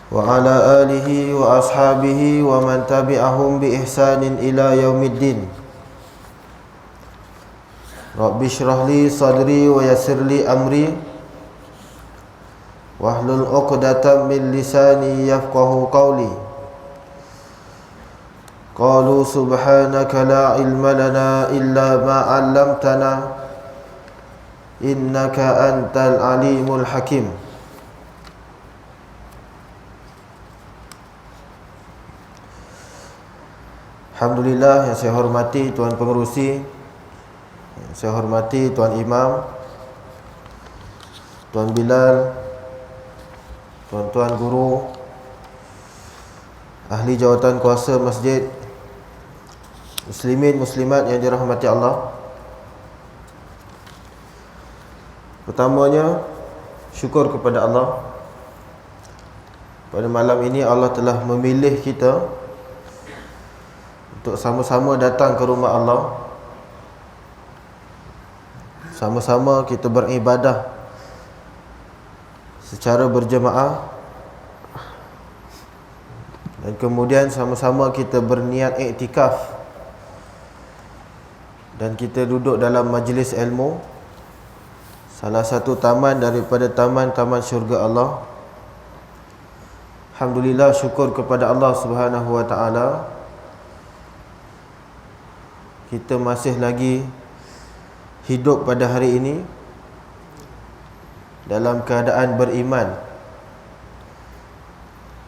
وعلى آله وأصحابه ومن تبعهم بإحسان إلى يوم الدين. رب اشرح لي صدري ويسر لي أمري واحلل عقدة من لساني يفقهوا قولي. قالوا سبحانك لا علم لنا إلا ما علمتنا إنك أنت العليم الحكيم. Alhamdulillah, yang saya hormati Tuan Pengerusi, yang saya hormati Tuan Imam, Tuan Bilal, Tuan-tuan guru, ahli jawatan kuasa masjid, muslimin muslimat yang dirahmati Allah. Pertamanya, syukur kepada Allah. Pada malam ini Allah telah memilih kita untuk sama-sama datang ke rumah Allah, sama-sama kita beribadah secara berjemaah, dan kemudian sama-sama kita berniat iktikaf, dan kita duduk dalam majlis ilmu, salah satu taman daripada taman-taman syurga Allah. Alhamdulillah, syukur kepada Allah Subhanahu wa ta'ala, kita masih lagi hidup pada hari ini dalam keadaan beriman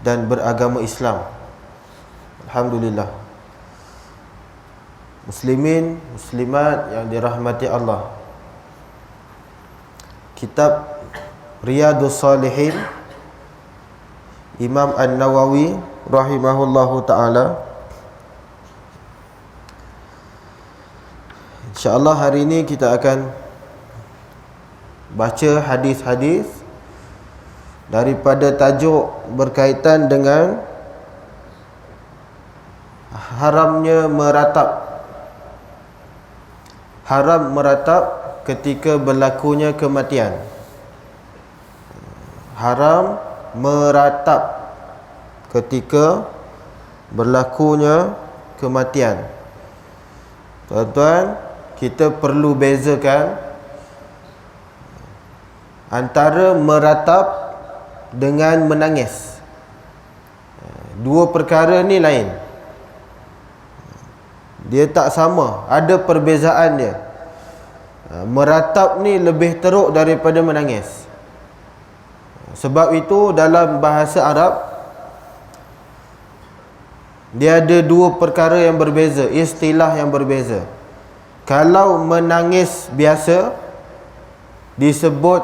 dan beragama Islam. Alhamdulillah. Muslimin, muslimat yang dirahmati Allah. Kitab Riyadhus Salihin Imam An-Nawawi rahimahullahu ta'ala. InsyaAllah hari ini kita akan baca hadis-hadis daripada tajuk berkaitan dengan haramnya meratap. Haram meratap ketika berlakunya kematian. Haram meratap ketika berlakunya kematian. Tuan-tuan, kita perlu bezakan antara meratap dengan menangis. Dua perkara ni lain. Dia tak sama, ada perbezaan dia. Meratap ni lebih teruk daripada menangis. Sebab itu dalam bahasa Arab dia ada dua perkara yang berbeza, istilah yang berbeza. Kalau menangis biasa disebut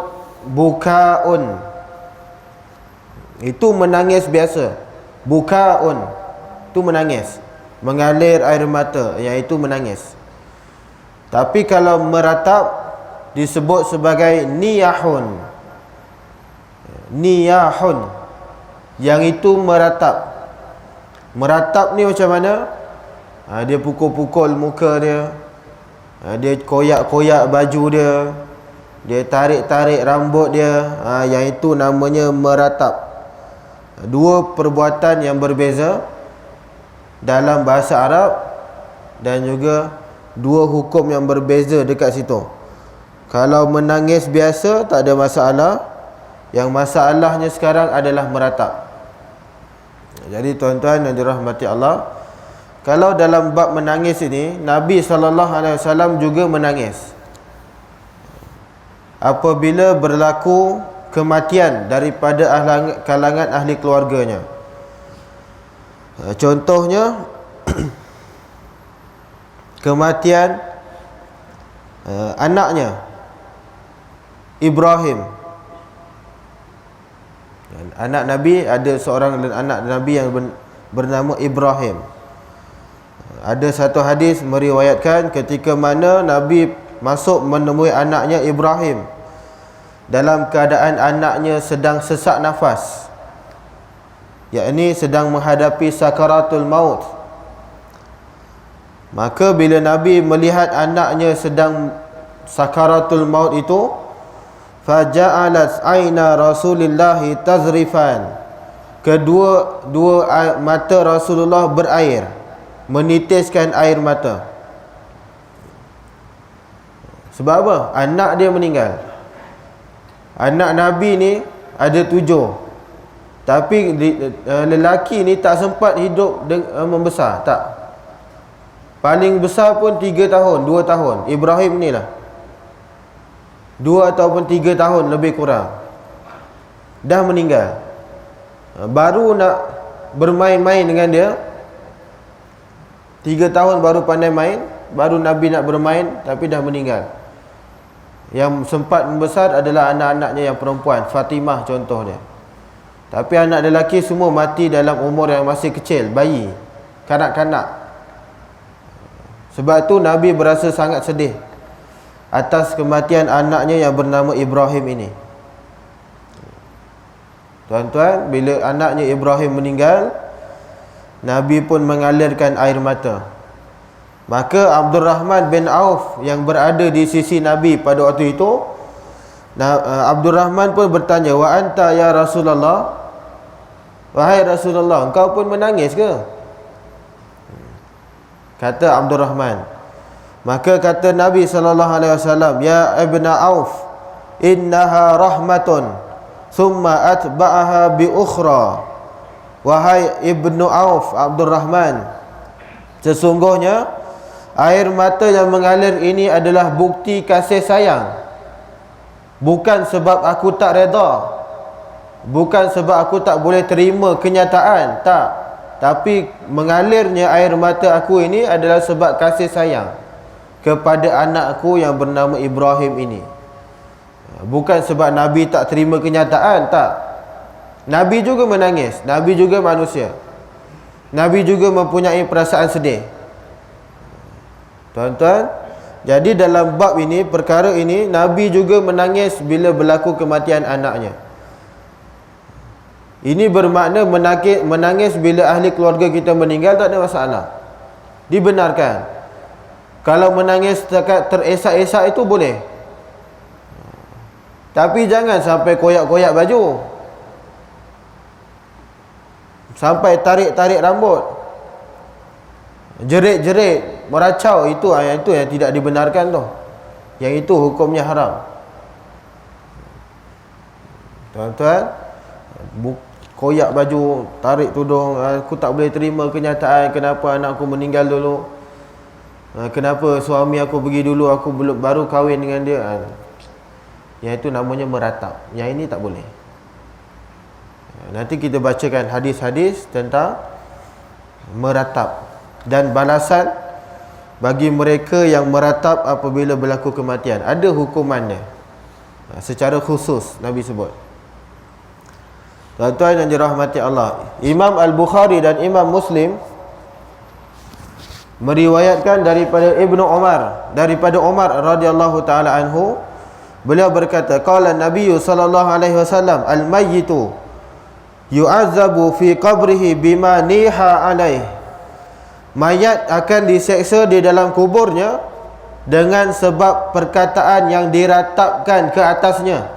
bukaun. Itu menangis biasa. Bukaun itu menangis, mengalir air mata, iaitu menangis. Tapi kalau meratap disebut sebagai niyahun. Niyahun, yang itu meratap. Meratap ni macam mana? Dia pukul-pukul muka dia, dia koyak-koyak baju dia, dia tarik-tarik rambut dia, yang itu namanya meratap. Dua perbuatan yang berbeza dalam bahasa Arab, dan juga dua hukum yang berbeza dekat situ. Kalau menangis biasa tak ada masalah. Yang masalahnya sekarang adalah meratap. Jadi tuan-tuan yang dirahmati Allah, kalau dalam bab menangis ini, Nabi SAW juga menangis apabila berlaku kematian daripada kalangan ahli keluarganya. Contohnya kematian anaknya Ibrahim. Anak Nabi, ada seorang anak Nabi yang bernama Ibrahim. Ada satu hadis meriwayatkan ketika mana Nabi masuk menemui anaknya Ibrahim dalam keadaan anaknya sedang sesak nafas, yakni sedang menghadapi sakaratul maut. Maka bila Nabi melihat anaknya sedang sakaratul maut itu, faja'alat aina Rasulillah tazrifan, Dua mata Rasulullah berair, menitiskan air mata. Sebab apa? Anak dia meninggal. Anak Nabi ni ada 7, tapi lelaki ni tak sempat hidup membesar. Tak. Paling besar pun 3 tahun, 2 tahun. Ibrahim ni lah 2 ataupun 3 tahun lebih kurang, dah meninggal. Baru nak bermain-main dengan dia, 3 tahun baru pandai main, baru Nabi nak bermain, tapi dah meninggal. Yang sempat membesar adalah anak-anaknya yang perempuan, Fatimah contoh dia. Tapi anak lelaki semua mati dalam umur yang masih kecil, bayi, kanak-kanak. Sebab tu Nabi berasa sangat sedih atas kematian anaknya yang bernama Ibrahim ini. Tuan-tuan, bila anaknya Ibrahim meninggal, Nabi pun mengalirkan air mata. Maka Abdul Rahman bin Auf yang berada di sisi Nabi pada waktu itu, Abdul Rahman pun bertanya, "Wa anta ya Rasulullah?" Wahai Rasulullah, engkau pun menangis ke? Kata Abdul Rahman. Maka kata Nabi SAW, "Ya Ibn Auf, innaha rahmatun thumma atba'aha bi ukhra." Wahai Ibnu Auf, Abdul Rahman, sesungguhnya air mata yang mengalir ini adalah bukti kasih sayang. Bukan sebab aku tak reda, bukan sebab aku tak boleh terima kenyataan, tak. Tapi mengalirnya air mata aku ini adalah sebab kasih sayang kepada anakku yang bernama Ibrahim ini. Bukan sebab Nabi tak terima kenyataan, tak. Nabi juga menangis, Nabi juga manusia, Nabi juga mempunyai perasaan sedih. Tuan-tuan, jadi dalam bab ini, perkara ini, Nabi juga menangis bila berlaku kematian anaknya. Ini bermakna menangis bila ahli keluarga kita meninggal tak ada masalah, dibenarkan. Kalau menangis setakat teresak-esak itu boleh, tapi jangan sampai koyak-koyak baju, sampai tarik-tarik rambut, jerit-jerit, meracau. Itu yang tidak dibenarkan tu. Yang itu hukumnya haram. Tuan-tuan, koyak baju, tarik tudung, aku tak boleh terima kenyataan kenapa anakku meninggal dulu, kenapa suami aku pergi dulu, aku baru kahwin dengan dia. Yang itu namanya meratap. Yang ini tak boleh. Nanti kita bacakan hadis-hadis tentang meratap dan balasan bagi mereka yang meratap apabila berlaku kematian. Ada hukumannya secara khusus Nabi sebut. Tuan-tuan yang dirahmati Allah, Imam Al-Bukhari dan Imam Muslim meriwayatkan daripada Ibnu Umar, daripada Umar radhiyallahu taala anhu, beliau berkata, qala Nabi sallallahu alaihi wasallam, al-mayyitu yu'azzabu fi qabrihi bima niha alaih. Mayat akan diseksa di dalam kuburnya dengan sebab perkataan yang diratapkan ke atasnya.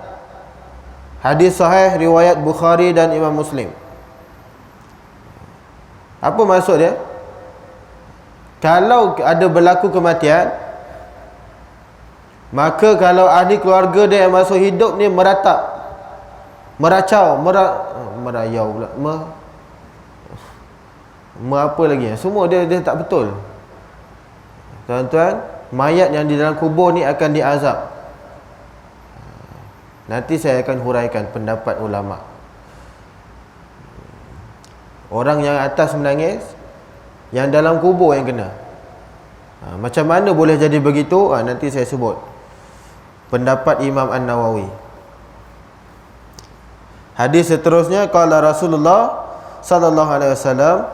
Hadis sahih riwayat Bukhari dan Imam Muslim. Apa maksud dia? Kalau ada berlaku kematian, maka kalau ahli keluarga dia yang masuk hidup ni meratap, meracau, merayau pula, apa lagi, semua dia tak betul. Tuan-tuan, mayat yang di dalam kubur ni akan diazab. Nanti saya akan huraikan pendapat ulama. Orang yang atas menangis, yang dalam kubur yang kena. Macam mana boleh jadi begitu? Nanti saya sebut pendapat Imam An-Nawawi. Hadis seterusnya, qala Rasulullah sallallahu alaihi wasallam,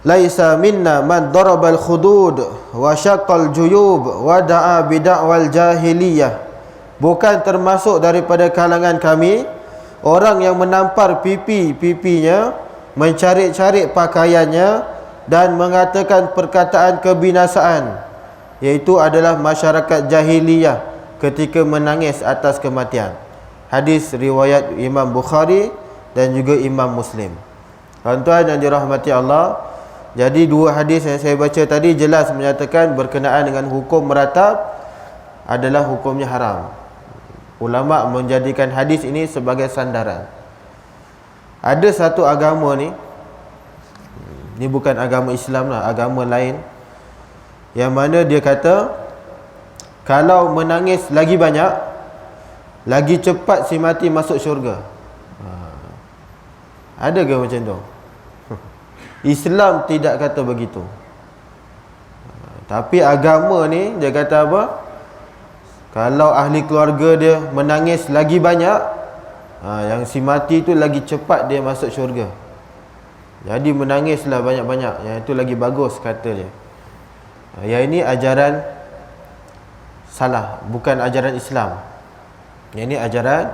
laisa minna man darabal khudud wa syaqqal juyub wa da'a bid'awal jahiliyah. Bukan termasuk daripada kalangan kami orang yang menampar pipinya, mencarik-carik pakaiannya dan mengatakan perkataan kebinasaan, iaitu adalah masyarakat jahiliyah ketika menangis atas kematian. Hadis riwayat Imam Bukhari dan juga Imam Muslim. Tuan-tuan yang dirahmati Allah, jadi dua hadis yang saya baca tadi jelas menyatakan berkenaan dengan hukum meratap adalah hukumnya haram. Ulama menjadikan hadis ini sebagai sandaran. Ada satu agama ni bukan agama Islam lah, agama lain, yang mana dia kata kalau menangis lagi banyak, lagi cepat si mati masuk syurga. Ada ke macam tu? Islam tidak kata begitu. Tapi agama ni dia kata apa? Kalau ahli keluarga dia menangis lagi banyak, yang si mati tu lagi cepat dia masuk syurga. Jadi menangislah banyak-banyak, yang itu lagi bagus kata dia. Yang ini ajaran salah, bukan ajaran Islam. Yang ini ajaran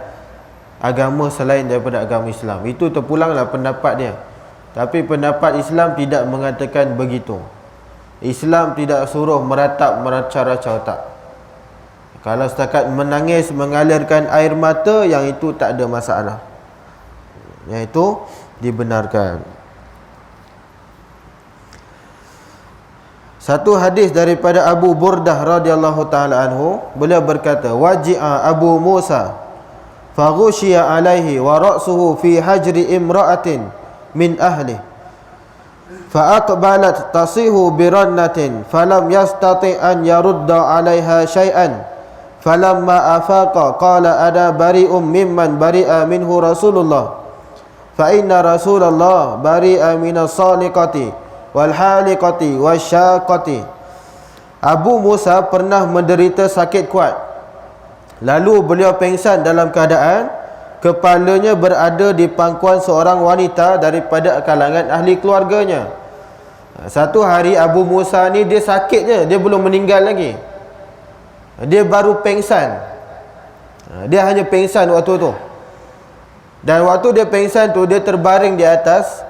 agama selain daripada agama Islam. Itu terpulanglah pendapat dia. Tapi pendapat Islam tidak mengatakan begitu. Islam tidak suruh meratap meraca-raca otak. Kalau setakat menangis, mengalirkan air mata, yang itu tak ada masalah, yang itu dibenarkan. Satu hadis daripada Abu Burdah radhiyallahu taala anhu, beliau berkata, waji'a Abu Musa faghushiya alaihi wa ra'suhu fi hajri imra'atin min ahli fa aqbalat tasihu birannatin falam yastati an yarudda alaiha syai'an falamma afaqa qala ada bari'um mimman bari'a minhu Rasulullah fa inna Rasulullah bari'a minas saliqati wal haliqati wasyaqati. Abu Musa pernah menderita sakit kuat, lalu beliau pengsan dalam keadaan kepalanya berada di pangkuan seorang wanita daripada kalangan ahli keluarganya. Satu hari Abu Musa ni dia sakit je, dia belum meninggal lagi, dia baru pengsan. Dia hanya pengsan waktu tu. Dan waktu dia pengsan tu, dia terbaring di atas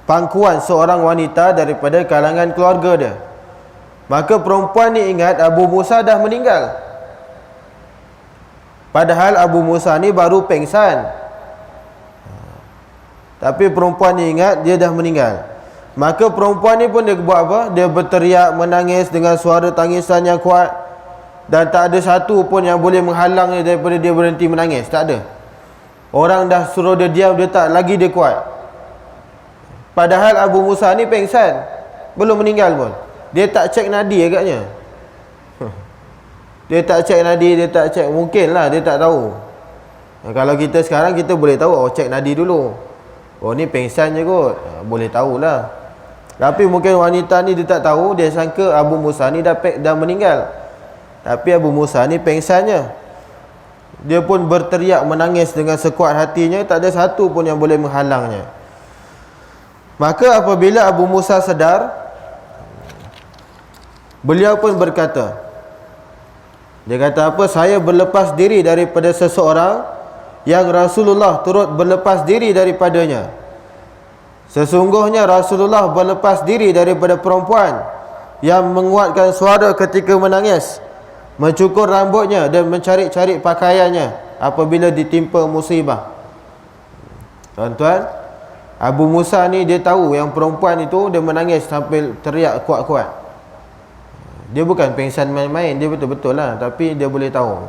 pangkuan seorang wanita daripada kalangan keluarga dia. Maka perempuan ni ingat Abu Musa dah meninggal, padahal Abu Musa ni baru pengsan. Tapi perempuan ni ingat dia dah meninggal. Maka perempuan ni pun dia buat apa? Dia berteriak, menangis dengan suara tangisan yang kuat, dan tak ada satu pun yang boleh menghalang dia daripada dia berhenti menangis. Tak ada. Orang dah suruh dia diam, dia tak, lagi dia kuat. Padahal Abu Musa ni pengsan, belum meninggal pun. Dia tak cek nadi agaknya. Dia tak cek nadi, dia tak cek, mungkinlah dia tak tahu. Kalau kita sekarang, kita boleh tahu, oh cek nadi dulu, oh ni pengsan je kot, boleh tahulah. Tapi mungkin wanita ni dia tak tahu, dia sangka Abu Musa ni dah meninggal. Tapi Abu Musa ni pengsannya. Dia pun berteriak, menangis dengan sekuat hatinya, tak ada satu pun yang boleh menghalangnya. Maka apabila Abu Musa sedar, beliau pun berkata, dia kata apa? Saya berlepas diri daripada seseorang yang Rasulullah turut berlepas diri daripadanya. Sesungguhnya Rasulullah berlepas diri daripada perempuan yang menguatkan suara ketika menangis, mencukur rambutnya dan mencari-cari pakaiannya apabila ditimpa musibah. Tuan-tuan, Abu Musa ni dia tahu yang perempuan itu dia menangis sambil teriak kuat-kuat. Dia bukan pengsan main-main, dia betul-betul lah, tapi dia boleh tahu.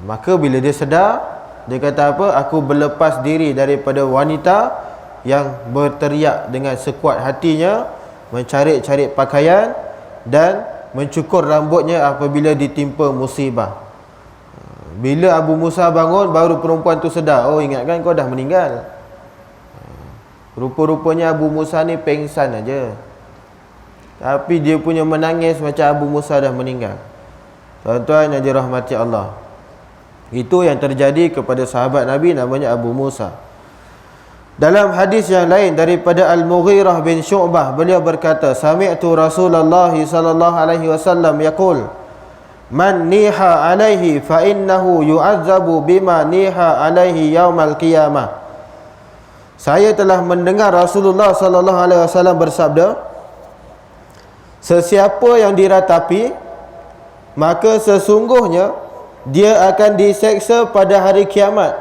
Maka bila dia sedar, dia kata apa? Aku berlepas diri daripada wanita yang berteriak dengan sekuat hatinya, mencari-cari pakaian dan mencukur rambutnya apabila ditimpa musibah. Bila Abu Musa bangun, baru perempuan tu sedar, oh ingatkan kau dah meninggal. Rupa-rupanya Abu Musa ni pengsan aja, tapi dia punya menangis macam Abu Musa dah meninggal. Tuan-tuan yang dirahmati Allah, itu yang terjadi kepada sahabat Nabi namanya Abu Musa. Dalam hadis yang lain daripada Al-Mughirah bin Syu'bah, beliau berkata, sami'tu Rasulullah sallallahu alaihi wasallam yaqul, man niha alaihi fa innahu yu'azzabu bima niha alaihi yaumal qiyamah. Saya telah mendengar Rasulullah sallallahu alaihi wasallam bersabda, sesiapa yang diratapi, maka sesungguhnya dia akan diseksa pada hari kiamat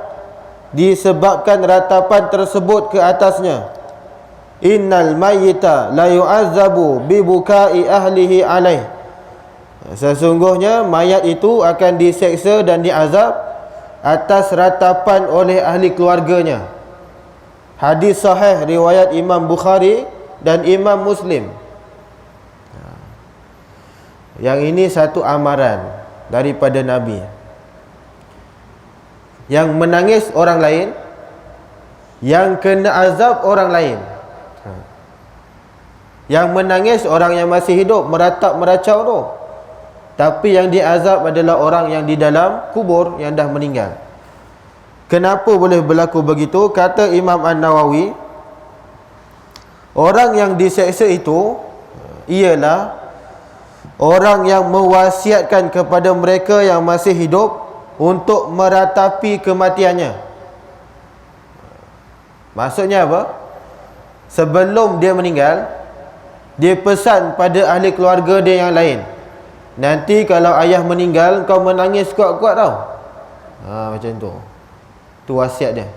disebabkan ratapan tersebut ke atasnya. Innal mayyita la yu'azzabu bi bukai ahlihi alaih. Sesungguhnya mayat itu akan diseksa dan diazab atas ratapan oleh ahli keluarganya. Hadis sahih riwayat Imam Bukhari dan Imam Muslim. Yang ini satu amaran daripada Nabi. Yang menangis orang lain, yang kena azab orang lain. Yang menangis orang yang masih hidup, meratap meracau tu. Tapi yang diazab adalah orang yang di dalam kubur, yang dah meninggal. Kenapa boleh berlaku begitu? Kata Imam An-Nawawi, orang yang diseksa itu ialah orang yang mewasiatkan kepada mereka yang masih hidup untuk meratapi kematiannya. Maksudnya apa? Sebelum dia meninggal, dia pesan pada ahli keluarga dia yang lain, nanti kalau ayah meninggal, kau menangis kuat-kuat tau. Macam tu. Tu wasiat dia.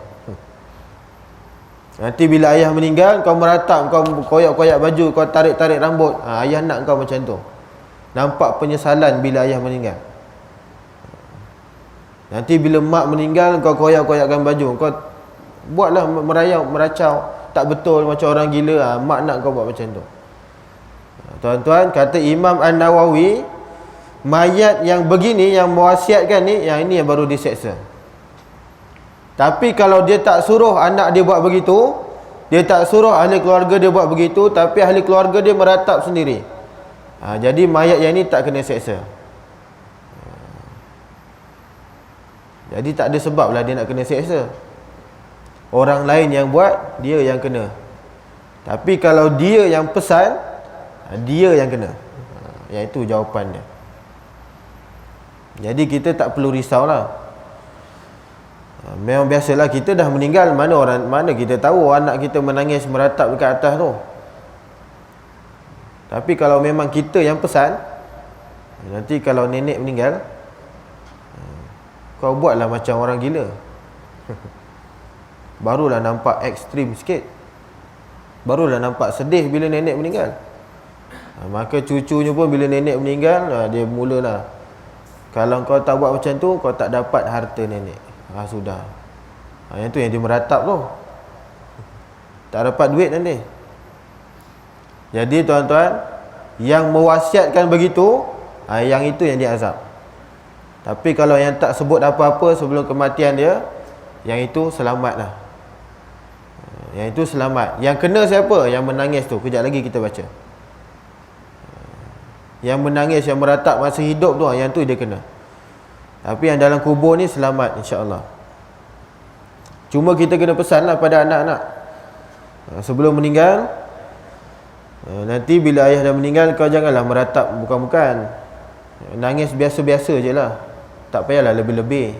Nanti bila ayah meninggal, kau meratap, kau koyak-koyak baju, kau tarik-tarik rambut. Ayah nak kau macam tu. Nampak penyesalan bila ayah meninggal. Nanti bila mak meninggal, kau koyak-koyakkan baju, kau buatlah merayau, meracau. Tak betul, macam orang gila. Mak nak kau buat macam tu. Tuan-tuan, kata Imam An-Nawawi, mayat yang begini, yang mewasiatkan ni, yang ini yang baru diseksa. Tapi kalau dia tak suruh anak dia buat begitu, dia tak suruh ahli keluarga dia buat begitu, tapi ahli keluarga dia meratap sendiri, jadi mayat yang ni tak kena seksa. Jadi tak ada sebab lah dia nak kena seksa. Orang lain yang buat, dia yang kena. Tapi kalau dia yang pesan, dia yang kena. Yang itu jawapan dia. Jadi kita tak perlu risaulah. Memang biasalah, kita dah meninggal, mana kita tahu anak kita menangis meratap dekat atas tu. Tapi kalau memang kita yang pesan, nanti kalau nenek meninggal, kau buatlah macam orang gila. Barulah nampak ekstrim sikit. Barulah nampak sedih bila nenek meninggal. Maka cucunya pun bila nenek meninggal, dia mulalah, kalau kau tak buat macam tu, kau tak dapat harta nenek. Sudah. Yang tu yang dia meratap tu. Tak dapat duit nanti. Jadi tuan-tuan, yang mewasiatkan begitu, yang itu yang diazab. Tapi kalau yang tak sebut apa-apa sebelum kematian dia, yang itu selamatlah. Yang itu selamat. Yang kena siapa? Yang menangis tu. Kejap lagi kita baca. Yang menangis, yang meratap masa hidup tu, yang tu dia kena. Tapi yang dalam kubur ni selamat, insya-Allah. Cuma kita kena pesanlah pada anak-anak, sebelum meninggal, nanti bila ayah dah meninggal, kau janganlah meratap bukan-bukan. Nangis biasa-biasa je lah. Tak payahlah lebih-lebih.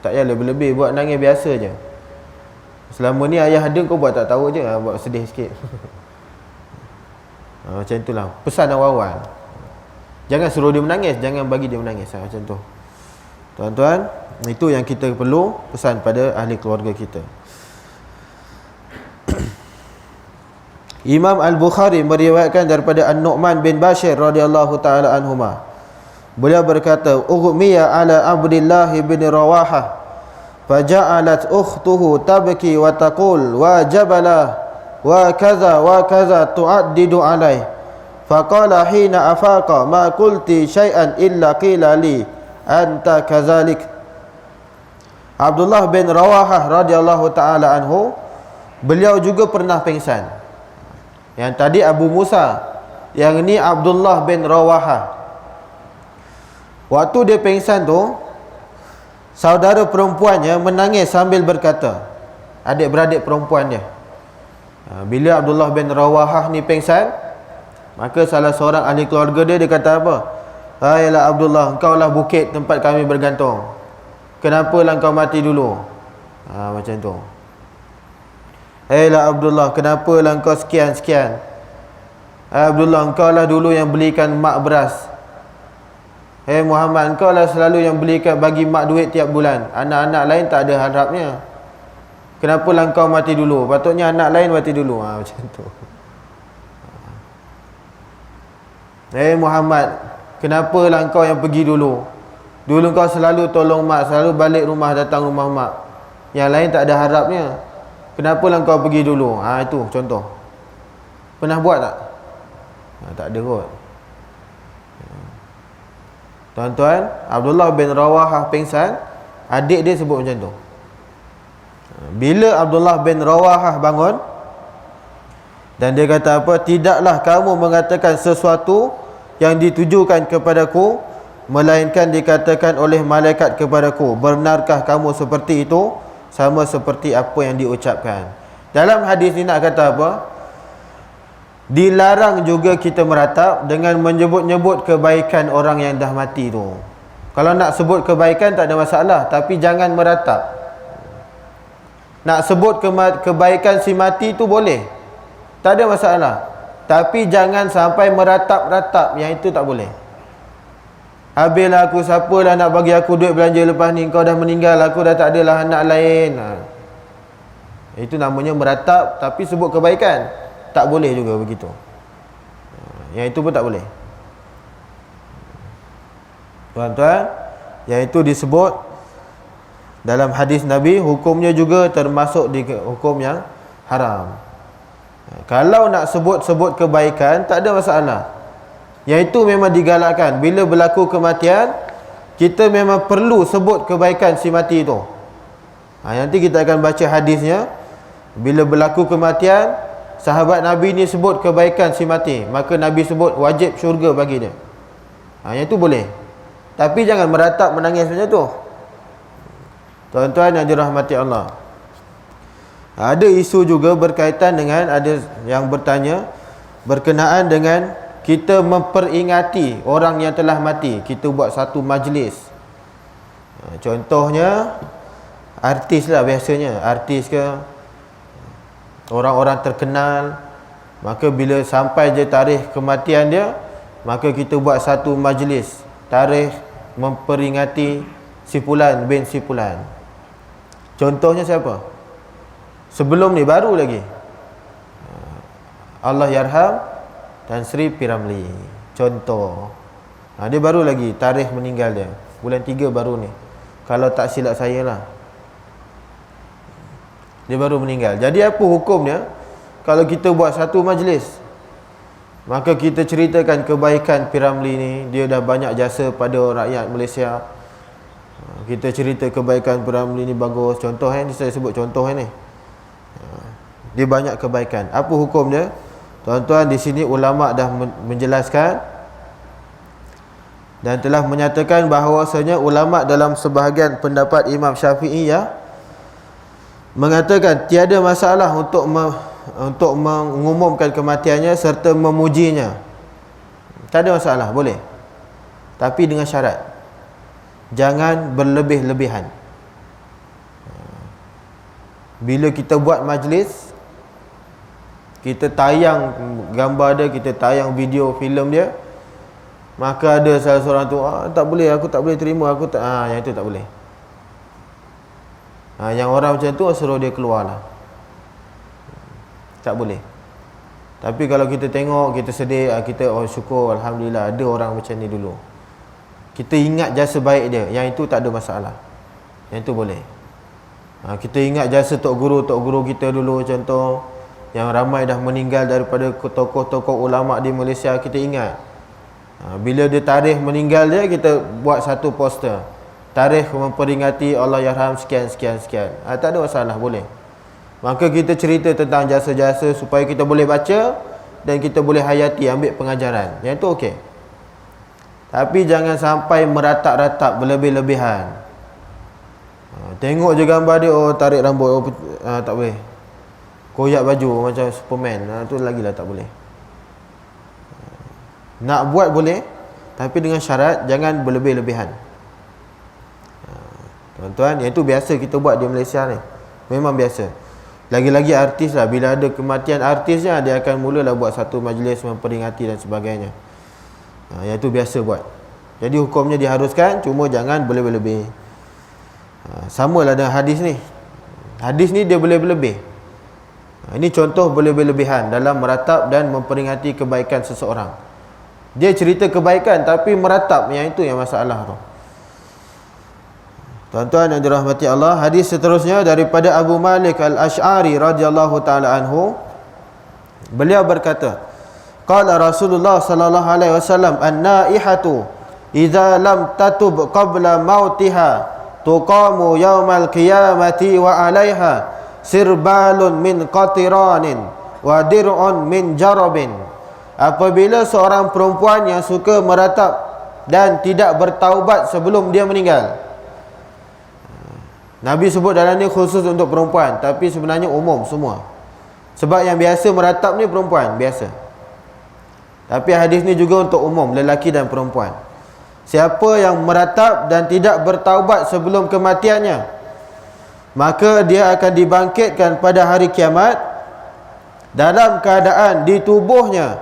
Tak payah lebih-lebih, buat nangis biasa je. Selama ni ayah ada, kau buat tak tahu je, buat sedih sikit. Macam itulah pesan awal-awal. Jangan suruh dia menangis, jangan bagi dia menangis. Macam tu. Tuan-tuan, itu yang kita perlu pesan pada ahli keluarga kita. Imam Al-Bukhari meriwayatkan daripada An-Nu'man bin Bashir radhiyallahu taala anhuma. Beliau berkata, "Ughmiya ala Abdullah bin Rawahah, faja'alat ukhtuhu tabki wa taqul wa jabala wa kaza tu'addidu alaihi. Faqala hina afaqa ma qulti syai'an illa qila li anta kazalik." Abdullah bin Rawahah radhiyallahu taala anhu, beliau juga pernah pingsan. Yang tadi Abu Musa, yang ini Abdullah bin Rawahah. Waktu dia pingsan tu, saudara perempuannya menangis sambil berkata, adik-beradik perempuan dia. Bila Abdullah bin Rawahah ni pingsan, maka salah seorang ahli keluarga dia, dia kata apa? "Hailah Abdullah, engkau lah bukit tempat kami bergantung. Kenapalah engkau mati dulu?" Macam tu. "Hailah Abdullah, kenapalah engkau sekian-sekian? Abdullah, engkau lah dulu yang belikan mak beras. Hei Muhammad, engkau lah selalu yang belikan bagi mak duit tiap bulan. Anak-anak lain tak ada harapnya. Kenapalah engkau mati dulu? Patutnya anak lain mati dulu. Macam tu. Hei Muhammad, kenapalah engkau yang pergi dulu? Dulu engkau selalu tolong mak, selalu balik rumah, datang rumah mak. Yang lain tak ada harapnya. Kenapalah engkau pergi dulu? Itu contoh. Pernah buat tak? Tak ada kot. Tuan-tuan, Abdullah bin Rawahah pingsan, adik dia sebut macam tu. Bila Abdullah bin Rawahah bangun, dan dia kata apa? Tidaklah kamu mengatakan sesuatu yang ditujukan kepadaku, melainkan dikatakan oleh malaikat kepadaku. Benarkah kamu seperti itu? Sama seperti apa yang diucapkan. Dalam hadis ni nak kata apa? Dilarang juga kita meratap dengan menyebut-nyebut kebaikan orang yang dah mati tu. Kalau nak sebut kebaikan tak ada masalah, tapi jangan meratap. Nak sebut kebaikan si mati tu boleh, tak ada masalah, tapi jangan sampai meratap-ratap. Yang itu tak boleh. Habislah aku, siapalah nak bagi aku duit belanja lepas ni? Kau dah meninggal, aku dah tak adalah anak lain. Itu namanya meratap, tapi sebut kebaikan. Tak boleh juga begitu. Yang itu pun tak boleh. Tuan-tuan, yang itu disebut dalam hadis Nabi, hukumnya juga termasuk di hukum yang haram. Kalau nak sebut-sebut kebaikan, tak ada masalah. Yang itu memang digalakkan. Bila berlaku kematian, kita memang perlu sebut kebaikan si mati itu. Nanti kita akan baca hadisnya. Bila berlaku kematian, sahabat Nabi ni sebut kebaikan si mati, maka Nabi sebut wajib syurga bagi dia. Yang itu boleh. Tapi jangan meratap menangis macam tu. Tuan-tuan yang dirahmati Allah, ada isu juga berkaitan dengan, ada yang bertanya berkenaan dengan kita memperingati orang yang telah mati. Kita buat satu majlis. Contohnya artis lah, biasanya artis ke, orang-orang terkenal. Maka bila sampai je tarikh kematian dia, maka kita buat satu majlis tarikh memperingati si fulan bin si fulan. Contohnya siapa? Sebelum ni baru lagi Allahyarham Tan Sri P. Ramlee. Contoh. Dia baru lagi tarikh meninggal dia, bulan 3 baru ni, kalau tak silap saya lah, dia baru meninggal. Jadi apa hukumnya kalau kita buat satu majlis? Maka kita ceritakan kebaikan P. Ramlee ni, dia dah banyak jasa pada rakyat Malaysia. Kita cerita kebaikan P. Ramlee ni bagus. Contoh ni, saya sebut contoh ni. Dia banyak kebaikan. Apa hukum dia? Tuan-tuan, di sini ulama dah menjelaskan dan telah menyatakan bahawasanya ulama dalam sebahagian pendapat Imam Syafi'i mengatakan tiada masalah untuk mengumumkan kematiannya serta memujinya. Tak ada masalah, boleh. Tapi dengan syarat, jangan berlebih-lebihan. Bila kita buat majlis, kita tayang gambar dia, kita tayang video filem dia, maka ada salah seorang tu, tak boleh, aku tak boleh terima, aku tak, yang itu tak boleh. Yang orang macam tu suruh dia keluar lah. Tak boleh. Tapi kalau kita tengok, kita sedih, kita syukur, alhamdulillah ada orang macam ni dulu, kita ingat jasa baik dia, yang itu tak ada masalah. Yang itu boleh. Kita ingat jasa tok guru kita dulu, contoh yang ramai dah meninggal daripada tokoh-tokoh ulama di Malaysia, kita ingat. Bila dia tarikh meninggal dia, kita buat satu poster, tarikh memperingati Allahyarham sekian. Tak ada masalah, boleh. Maka kita cerita tentang jasa-jasa supaya kita boleh baca dan kita boleh hayati, ambil pengajaran. Yang itu okey. Tapi jangan sampai meratap-ratap berlebih-lebihan. Tengok je gambar dia, tarik rambut, tak boleh. Koyak baju macam Superman, tu lagilah tak boleh. Nak buat boleh, tapi dengan syarat jangan berlebih-lebihan. Tuan-tuan, yang itu biasa kita buat di Malaysia ni, memang biasa. Lagi-lagi artis lah, bila ada kematian artisnya, dia akan mulalah buat satu majlis memperingati dan sebagainya. Yang itu biasa buat. Jadi hukumnya diharuskan, cuma jangan berlebih-lebih. Samalah dengan hadis ni. Hadis ni dia boleh berlebih. Ini contoh berlebih-lebihan dalam meratap dan memperingati kebaikan seseorang. Dia cerita kebaikan tapi meratap, yang itu yang masalah tu. Tuan-tuan yang dirahmati Allah, hadis seterusnya daripada Abu Malik Al-Asy'ari radhiyallahu taala anhu. Beliau berkata, qala Rasulullah sallallahu alaihi wasallam, an-naihatu idza lam tatub qabla mautiha tuqamu yaumal qiyamati wa 'alaiha sirbalun min qatiranin wa dir'un min jarabin. Apabila seorang perempuan yang suka meratap dan tidak bertaubat sebelum dia meninggal. Nabi sebut dalam ni khusus untuk perempuan, tapi sebenarnya umum semua. Sebab yang biasa meratap ni perempuan biasa. Tapi hadis ni juga untuk umum, lelaki dan perempuan. Siapa yang meratap dan tidak bertaubat sebelum kematiannya, maka dia akan dibangkitkan pada hari kiamat dalam keadaan di tubuhnya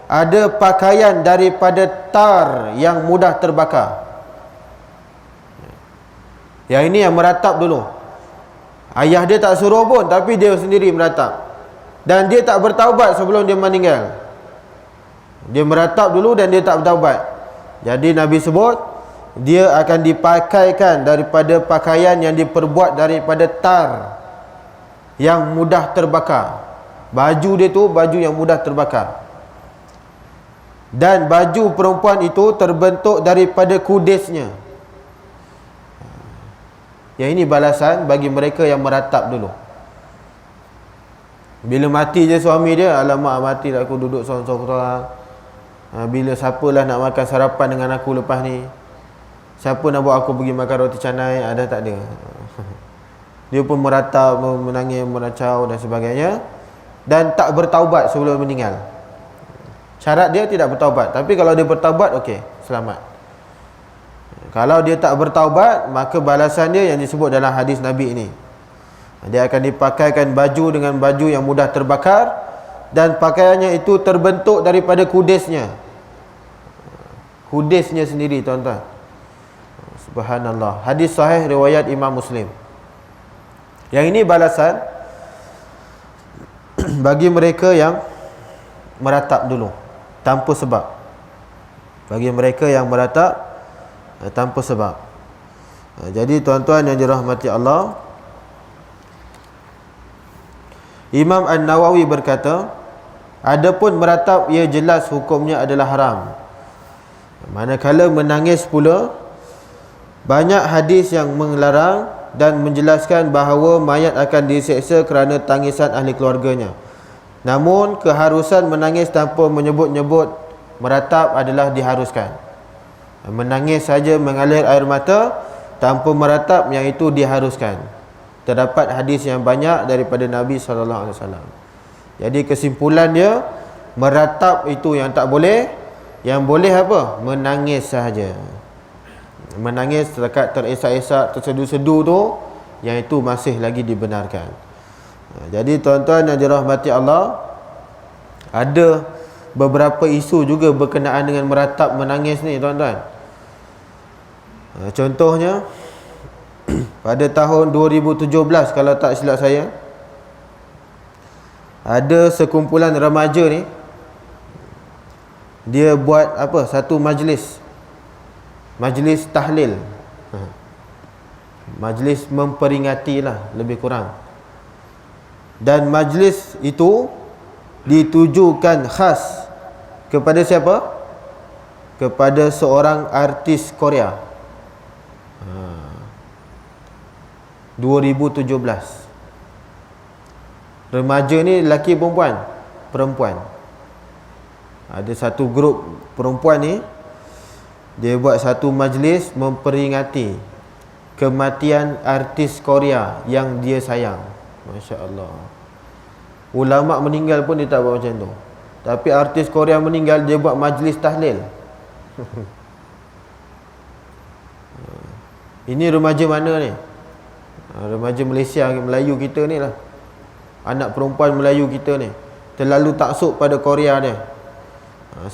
ada pakaian daripada tar yang mudah terbakar. Yang ini yang meratap dulu. Ayah dia tak suruh pun, tapi dia sendiri meratap. Dan dia tak bertaubat sebelum dia meninggal. Dia meratap dulu dan dia tak bertaubat. Jadi Nabi sebut, dia akan dipakaikan daripada pakaian yang diperbuat daripada tar yang mudah terbakar. Baju dia tu baju yang mudah terbakar. Dan baju perempuan itu terbentuk daripada kudisnya. Yang ini balasan bagi mereka yang meratap dulu. Bila mati je suami dia, alamak mati dah aku duduk sorang-sorang. Bila siapalah nak makan sarapan dengan aku lepas ni? Siapa nak buat aku pergi makan roti canai? Ada tak ada. Dia pun meratap, menangis, meracau dan sebagainya. Dan tak bertaubat sebelum meninggal. Syarat dia tidak bertaubat. Tapi kalau dia bertaubat, okey, selamat. Kalau dia tak bertaubat, maka balasan dia yang disebut dalam hadis Nabi ini. Dia akan dipakaikan baju dengan baju yang mudah terbakar, dan pakaiannya itu terbentuk daripada kudisnya. Kudisnya sendiri, tuan-tuan. Subhanallah. Hadis sahih riwayat Imam Muslim. Yang ini balasan bagi mereka yang meratap dulu tanpa sebab. Bagi mereka yang meratap tanpa sebab. Jadi tuan-tuan yang dirahmati Allah, Imam An-Nawawi berkata, adapun meratap ia jelas hukumnya adalah haram. Manakala menangis pula, banyak hadis yang melarang dan menjelaskan bahawa mayat akan diseksa kerana tangisan ahli keluarganya. Namun keharusan menangis tanpa menyebut-nyebut meratap adalah diharuskan. Menangis saja mengalir air mata tanpa meratap, yang itu diharuskan. Terdapat hadis yang banyak daripada Nabi SAW. Jadi kesimpulan dia, meratap itu yang tak boleh. Yang boleh apa? Menangis sahaja. Menangis setakat teresak-esak, tersedu-sedu tu, yang itu masih lagi dibenarkan. Jadi tuan-tuan yang dirahmati Allah, ada beberapa isu juga berkenaan dengan meratap menangis ni, tuan-tuan. Contohnya pada tahun 2017 kalau tak silap saya, ada sekumpulan remaja ni, dia buat apa, satu majlis tahlil, majlis memperingati lah lebih kurang. Dan majlis itu ditujukan khas kepada siapa? Kepada seorang artis Korea. 2017. Remaja ni lelaki perempuan? Perempuan. Ada satu grup perempuan ni, dia buat satu majlis memperingati kematian artis Korea yang dia sayang. Masya Allah. Ulama meninggal pun dia tak buat macam tu. Tapi artis Korea meninggal, dia buat majlis tahlil. Ini remaja mana ni? Remaja Malaysia, Melayu kita ni lah. Anak perempuan Melayu kita ni terlalu taksub pada Korea dia.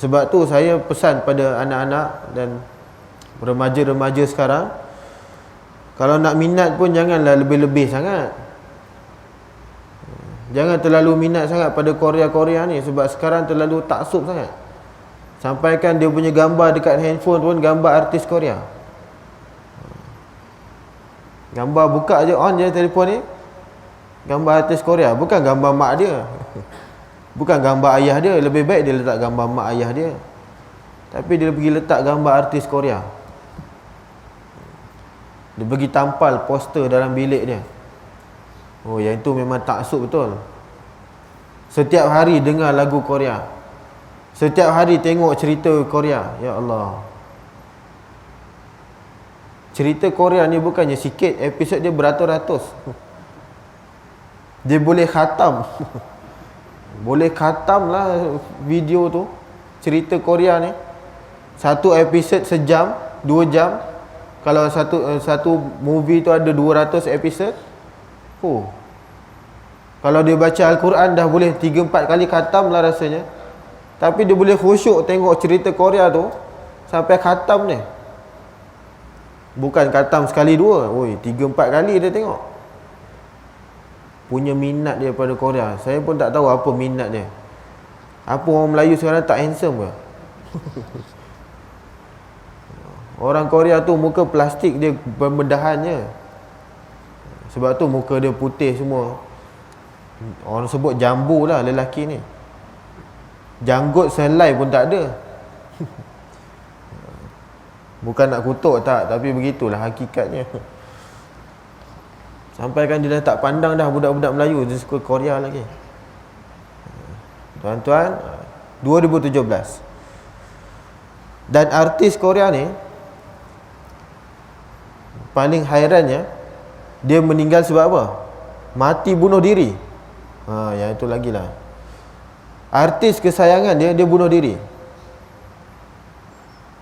Sebab tu saya pesan pada anak-anak dan remaja-remaja sekarang, kalau nak minat pun janganlah lebih-lebih sangat. Jangan terlalu minat sangat pada Korea-Korea ni, sebab sekarang terlalu taksub sangat. Sampaikan dia punya gambar dekat handphone pun gambar artis Korea. Gambar buka je, on je telefon ni, gambar artis Korea, bukan gambar mak dia. Bukan gambar ayah dia. Lebih baik dia letak gambar mak ayah dia, tapi dia pergi letak gambar artis Korea. Dia pergi tampal poster dalam bilik dia. Oh, yang itu memang taksub betul. Setiap hari dengar lagu Korea, setiap hari tengok cerita Korea. Ya Allah, cerita Korea ni bukannya sikit, episod dia beratus-ratus. Dia boleh khatam. Boleh khatam lah video tu, cerita Korea ni. Satu episod sejam, 2 jam. Kalau satu movie tu ada 200 episod. Oh, kalau dia baca Al-Quran dah boleh 3-4 kali khatam lah rasanya. Tapi dia boleh khusyuk tengok cerita Korea tu sampai khatam ni. Bukan khatam sekali dua, 3-4 kali dia tengok. Punya minat dia pada Korea. Saya pun tak tahu apa minat dia. Apa orang Melayu sekarang tak handsome ke? Orang Korea tu muka plastik dia pembedahannya. Sebab tu muka dia putih semua. Orang sebut jambu lah lelaki ni. Janggut selai pun tak ada. Bukan nak kutuk tak, tapi begitulah hakikatnya. Sampaikan dia dah tak pandang dah budak-budak Melayu, dia suka Korea lagi. Tuan-tuan, 2017. Dan artis Korea ni, paling hairannya, dia meninggal sebab apa? Mati bunuh diri. Yang itu lagi lah. Artis kesayangan dia, dia bunuh diri.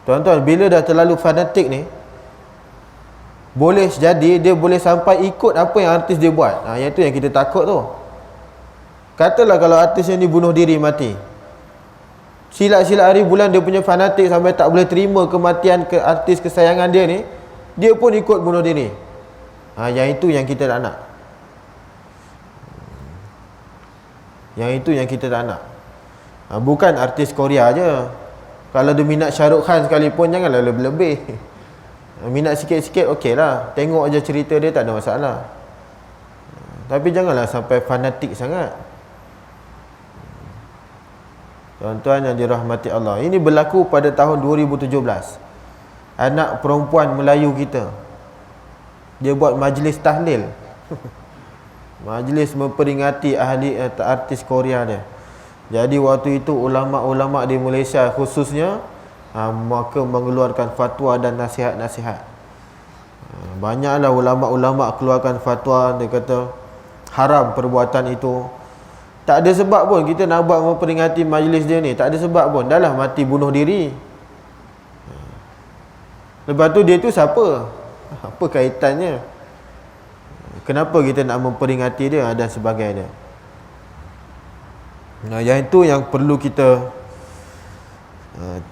Tuan-tuan, bila dah terlalu fanatik ni, boleh jadi dia boleh sampai ikut apa yang artis dia buat. Yang itu yang kita takut tu. Katalah kalau artis yang ni bunuh diri, mati, silat-silat hari bulan dia punya fanatik sampai tak boleh terima kematian ke artis kesayangan dia ni, dia pun ikut bunuh diri. Yang itu yang kita tak nak. Yang itu yang kita tak nak. Bukan artis Korea je. Kalau dia minat Shah Rukh Khan sekalipun, janganlah lebih-lebih. Minat sikit-sikit okey lah, tengok je cerita dia, tak ada masalah. Tapi janganlah sampai fanatik sangat. Tuan-tuan yang dirahmati Allah, ini berlaku pada tahun 2017. Anak perempuan Melayu kita, dia buat majlis tahlil. Majlis memperingati ahli artis Korea dia. Jadi waktu itu ulama-ulama di Malaysia khususnya maka mengeluarkan fatwa dan nasihat-nasihat. Banyaklah ulama-ulama keluarkan fatwa. Dia kata haram perbuatan itu. Tak ada sebab pun kita nak buat memperingati majlis dia ni. Tak ada sebab pun. Dah lah mati bunuh diri. Lepas tu dia tu siapa? Apa kaitannya? Kenapa kita nak memperingati dia dan sebagainya? Yang itu yang perlu kita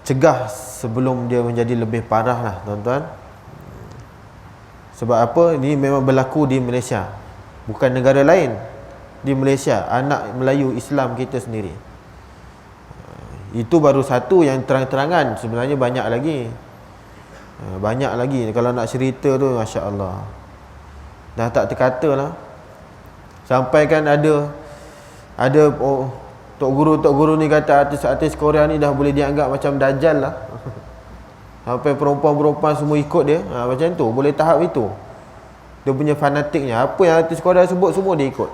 cegah sebelum dia menjadi lebih parah lah, tuan-tuan. Sebab apa? Ini memang berlaku di Malaysia, bukan negara lain. Di Malaysia, anak Melayu Islam kita sendiri. Itu baru satu yang terang-terangan. Sebenarnya banyak lagi. Banyak lagi. Kalau nak cerita tu, Masya Allah, dah tak terkata lah. Sampaikan ada Tok Guru ni kata artis-artis Korea ni dah boleh dianggap macam Dajjal lah. Sampai perempuan-perempuan semua ikut dia. Macam tu, boleh tahap itu. Dia punya fanatiknya. Apa yang artis Korea sebut, semua dia ikut.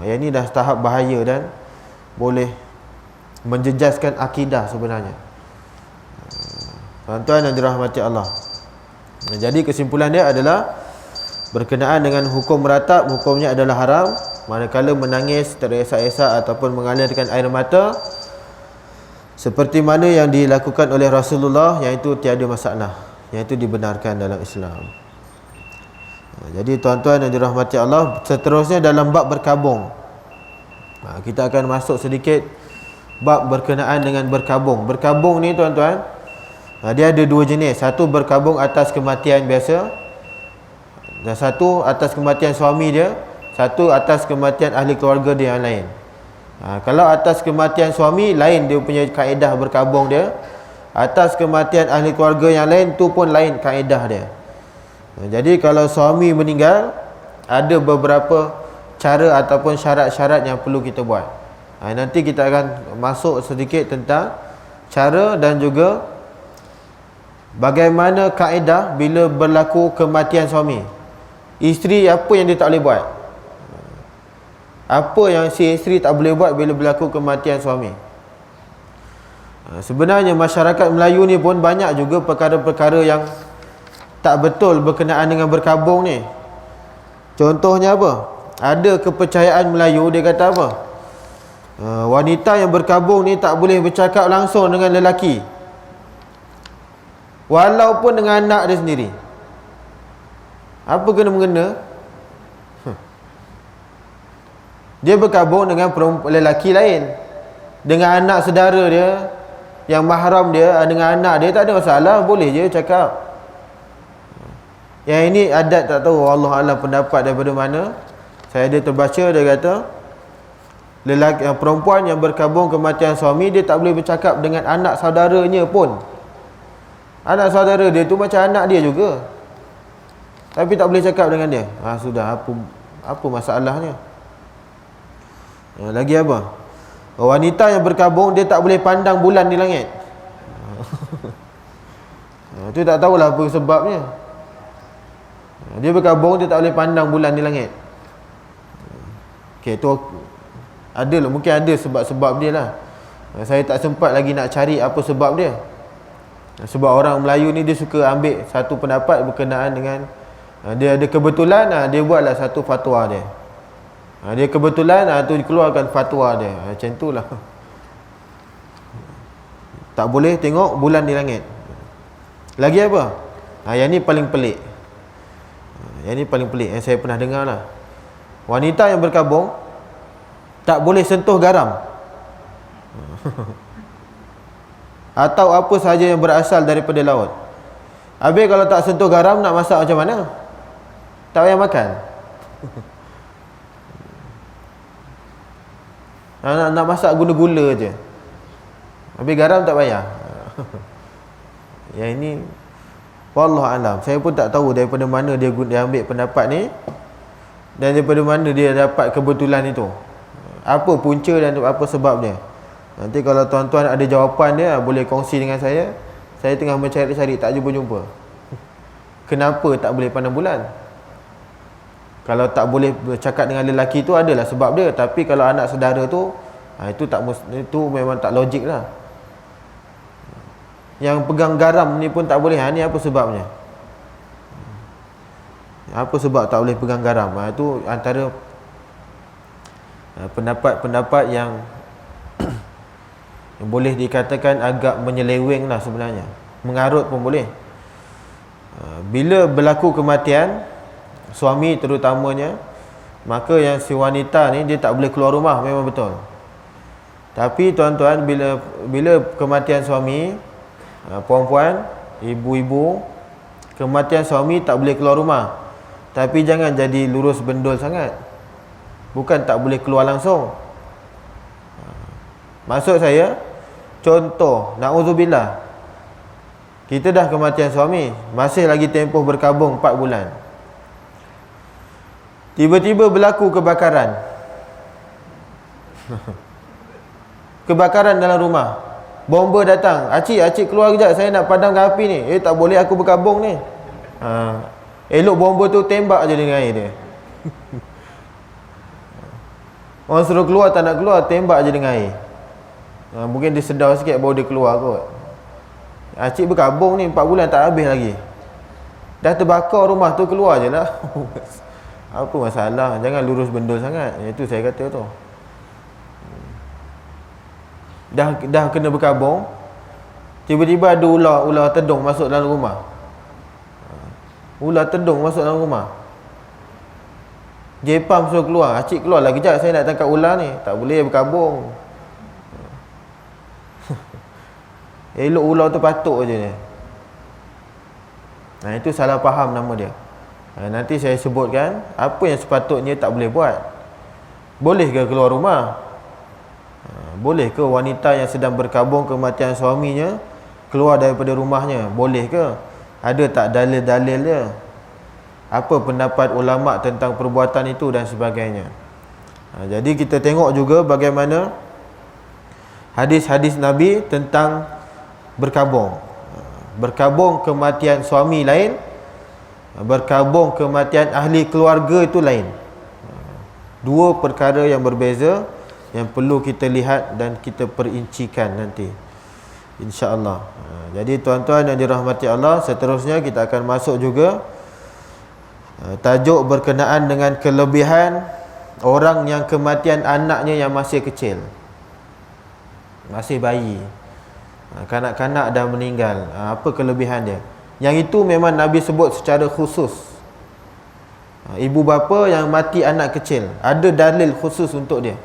Yang ni dah tahap bahaya dan boleh menjejaskan akidah sebenarnya. Tuan-tuan yang dirahmati Allah. Jadi kesimpulan dia adalah berkenaan dengan hukum meratap, hukumnya adalah haram. Manakala menangis, teresak-esak ataupun mengalirkan air mata seperti mana yang dilakukan oleh Rasulullah, yang itu tiada masalah, yang itu dibenarkan dalam Islam. Jadi tuan-tuan yang dirahmati Allah, seterusnya dalam bab berkabung, kita akan masuk sedikit bab berkenaan dengan berkabung. Berkabung ni tuan-tuan, Dia ada dua jenis. Satu berkabung atas kematian biasa, dan satu atas kematian suami dia, satu atas kematian ahli keluarga dia yang lain. Kalau atas kematian suami, lain dia punya kaedah berkabung dia. Atas kematian ahli keluarga yang lain, tu pun lain kaedah dia. Jadi kalau suami meninggal, ada beberapa cara ataupun syarat-syarat yang perlu kita buat. Nanti kita akan masuk sedikit tentang cara dan juga bagaimana kaedah bila berlaku kematian suami. Isteri apa yang dia tak boleh buat, apa yang si isteri tak boleh buat bila berlaku kematian suami. Sebenarnya masyarakat Melayu ni pun banyak juga perkara-perkara yang tak betul berkenaan dengan berkabung ni. Contohnya apa? Ada kepercayaan Melayu, dia kata apa? Wanita yang berkabung ni tak boleh bercakap langsung dengan lelaki, walaupun dengan anak dia sendiri. Apa kena-mengena? Dia berkabung dengan lelaki lain, dengan anak saudara dia yang mahram dia, dengan anak dia tak ada masalah, boleh je cakap. Yang ini adat tak tahu, Allah Alam pendapat daripada mana. Saya ada terbaca, dia kata lelaki, perempuan yang berkabung kematian suami, dia tak boleh bercakap dengan anak saudaranya pun. Anak saudara dia tu macam anak dia juga, tapi tak boleh cakap dengan dia. Sudah, apa masalahnya? Lagi apa? Wanita yang berkabung, dia tak boleh pandang bulan di langit. Itu tak tahulah apa sebabnya. Dia berkabung, dia tak boleh pandang bulan di langit. Okey, tu ada lah, mungkin ada sebab-sebab dia lah. Saya tak sempat lagi nak cari apa sebab dia. Sebab orang Melayu ni dia suka ambil satu pendapat berkenaan dengan dia ada kebetulan, dia buatlah satu fatwa dia. Dia kebetulan tu dikeluarkan fatwa dia. Macam tu lah. Tak boleh tengok bulan di langit. Lagi apa? Yang ni paling pelik. Yang ni paling pelik yang saya pernah dengar lah. Wanita yang berkabung tak boleh sentuh garam atau apa sahaja yang berasal daripada laut. Habis kalau tak sentuh garam, nak masak macam mana? Tak payah makan. Nak masak gula-gula je, habis garam tak payah. Yang ini wallahu alam, saya pun tak tahu daripada mana dia ambil pendapat ni, dan daripada mana dia dapat kebetulan itu. Apa punca dan apa sebab dia. Nanti kalau tuan-tuan ada jawapan dia, boleh kongsi dengan saya. Saya tengah mencari-cari, tak jumpa-jumpa. Kenapa tak boleh pandang bulan? Kalau tak boleh bercakap dengan lelaki tu adalah sebab dia. Tapi kalau anak saudara tu, itu memang tak logik lah. Yang pegang garam ni pun tak boleh. Ni apa sebabnya? Apa sebab tak boleh pegang garam? Itu antara pendapat-pendapat yang boleh dikatakan agak menyeleweng lah sebenarnya. Mengarut pun boleh. Bila berlaku kematian suami terutamanya, maka yang si wanita ni dia tak boleh keluar rumah, memang betul. Tapi tuan-tuan, bila kematian suami, puan-puan, ibu-ibu, kematian suami tak boleh keluar rumah. Tapi jangan jadi lurus bendul sangat. Bukan tak boleh keluar langsung. Maksud saya, contoh, na'udzubillah, kita dah kematian suami, masih lagi tempoh berkabung 4 bulan. Tiba-tiba berlaku kebakaran. Kebakaran dalam rumah. Bomba datang. Acik keluar kejap, saya nak padamkan api ni. Tak boleh, aku berkabung ni. Elok bomba tu tembak je dengan air dia. Orang suruh keluar, tak nak keluar, tembak je dengan air. Mungkin dia sedar sikit baru dia keluar kot. Acik berkabung ni 4 bulan tak habis lagi. Dah terbakar rumah tu, keluar je lah. Apa masalah? Jangan lurus bendul sangat. Itu saya kata tu. Dah kena berkabung, tiba-tiba ada ular tedung masuk dalam rumah. Ular tedung masuk dalam rumah. Jepam suruh keluar. Acik keluar lah kejap, saya nak tangkap ular ni. Tak boleh berkabung. Elok ular tu patuk je ni. Itu salah faham nama dia. Nanti saya sebutkan apa yang sepatutnya tak boleh buat. Boleh ke keluar rumah? Boleh ke wanita yang sedang berkabung kematian suaminya keluar daripada rumahnya? Boleh ke? Ada tak dalil-dalil dia? Apa pendapat ulama tentang perbuatan itu dan sebagainya. Jadi kita tengok juga bagaimana hadis-hadis Nabi tentang berkabung. Berkabung kematian suami lain, berkabung kematian ahli keluarga itu lain. Dua perkara yang berbeza yang perlu kita lihat dan kita perincikan nanti, insya-Allah. Jadi tuan-tuan yang dirahmati Allah, seterusnya kita akan masuk juga tajuk berkenaan dengan kelebihan orang yang kematian anaknya yang masih kecil, masih bayi, kanak-kanak dah meninggal. Apa kelebihan dia? Yang itu memang Nabi sebut secara khusus. Ibu bapa yang mati anak kecil, ada dalil khusus untuk dia.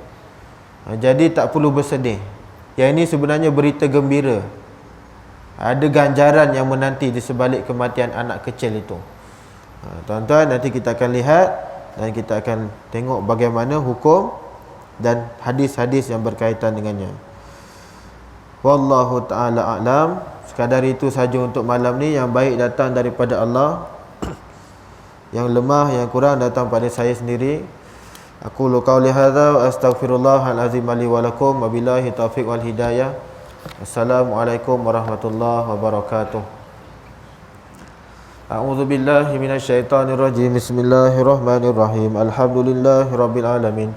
Jadi tak perlu bersedih. Yang ini sebenarnya berita gembira. Ada ganjaran yang menanti di sebalik kematian anak kecil itu. Tuan-tuan, nanti kita akan lihat dan kita akan tengok bagaimana hukum dan hadis-hadis yang berkaitan dengannya. Wallahu ta'ala a'lam. Sekadar itu saja untuk malam ni. Yang baik datang daripada Allah, yang lemah, yang kurang datang pada saya sendiri. Aqulu qawli hadza wa astaghfirullahal azim li wa lakum, wabillahi taufiq wal hidayah. Assalamualaikum warahmatullahi wabarakatuh. A'udzu billahi minasyaitonir rajim. Bismillahirrahmanirrahim. Alhamdulillahi rabbil alamin.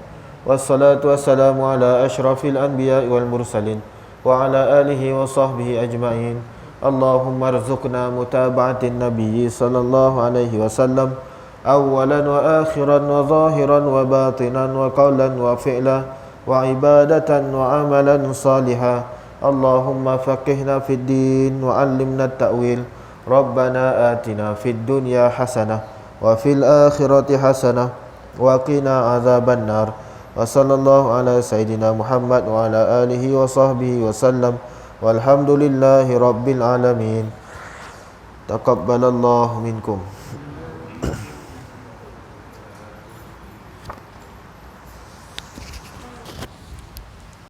Wassalatu wassalamu ala asyrafil anbiya'i wal mursalin wa ala alihi wa sahbihi ajma'in. Allahumma arzuqna mutaba'atin nabiyyi sallallahu alaihi wasallam awalan wa akhiran wa zahiran wa batinan wa qawlan wa fi'lan wa ibadatan wa amalan salihah. Allahumma faqihna fid din wa 'allimna at-ta'wil. Rabbana atina fid dunya hasanah wa fil akhirati hasanah wa qina azaban nar. Wa sallallahu ala sayyidina Muhammad wa ala alihi wa sahbihi wa sallam. Walhamdulillahi rabbil alamin. Taqabbalallahu minkum.